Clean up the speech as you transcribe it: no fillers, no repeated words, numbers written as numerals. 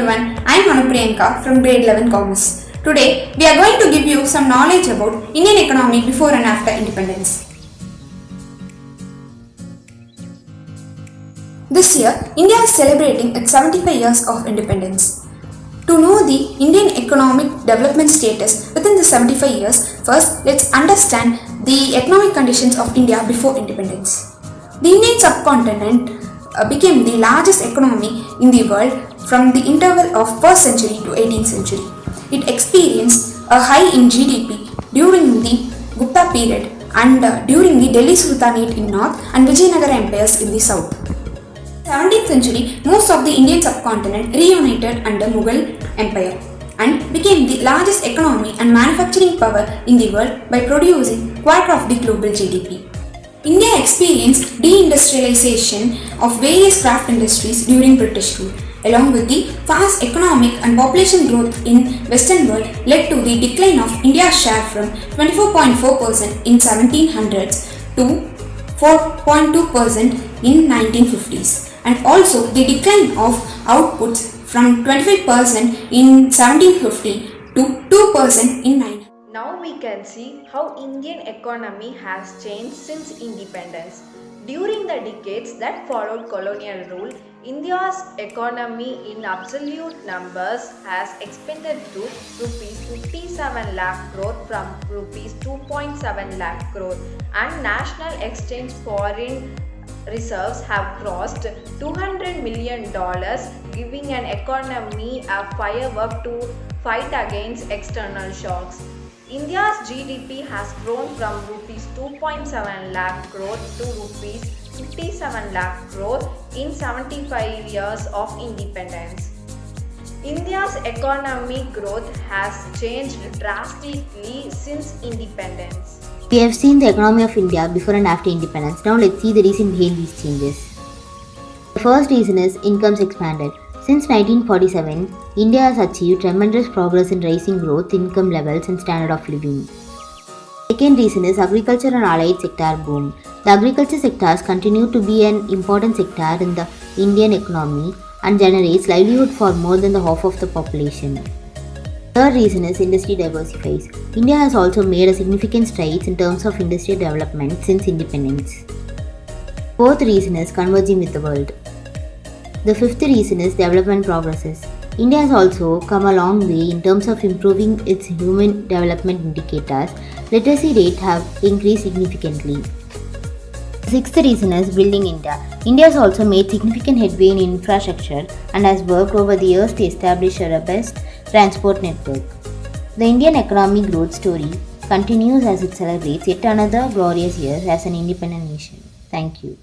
everyone, I am Anupriyanka from grade 11 Commerce. Today, we are going to give you some knowledge about Indian economy before and after independence. This year, India is celebrating its 75 years of independence. To know the Indian economic development status within the 75 years, first let's understand the economic conditions of India before independence. The Indian subcontinent became the largest economy in the world from the interval of 1st century to 18th century. It experienced a high in GDP during the Gupta period and during the Delhi Sultanate in north and Vijayanagara empires in the south. 17th century, most of the Indian subcontinent reunited under Mughal Empire and became the largest economy and manufacturing power in the world by producing quarter of the global GDP. India experienced deindustrialization of various craft industries during British rule, along with the fast economic and population growth in Western world led to the decline of India's share from 24.4% in 1700s to 4.2% in 1950s, and also the decline of outputs from 25% in 1750 to 2% in 1900. Now we can see how Indian economy has changed since independence. During the decades that followed colonial rule, India's economy in absolute numbers has expanded to rupees 57 lakh crore from rupees 2.7 lakh crore, and national exchange foreign reserves have crossed $200 million, giving an economy a firework to fight against external shocks. India's GDP has grown from rupees 2.7 lakh crore to rupees 57 lakh crore in 75 years of independence. India's economic growth has changed drastically since independence. We have seen the economy of India before and after independence. Now let's see the reason behind these changes. The first reason is incomes expanded. Since 1947, India has achieved tremendous progress in raising growth, income levels and standard of living. Second reason is agriculture and allied sector boom. The agriculture sectors continue to be an important sector in the Indian economy and generates livelihood for more than the half of the population. Third reason is industry diversifies. India has also made a significant strides in terms of industrial development since independence. Fourth reason is converging with the world. The fifth reason is development progresses. India has also come a long way in terms of improving its human development indicators. Literacy rates have increased significantly. The sixth reason is building India. India has also made significant headway in infrastructure and has worked over the years to establish a robust transport network. The Indian economic growth story continues as it celebrates yet another glorious year as an independent nation. Thank you.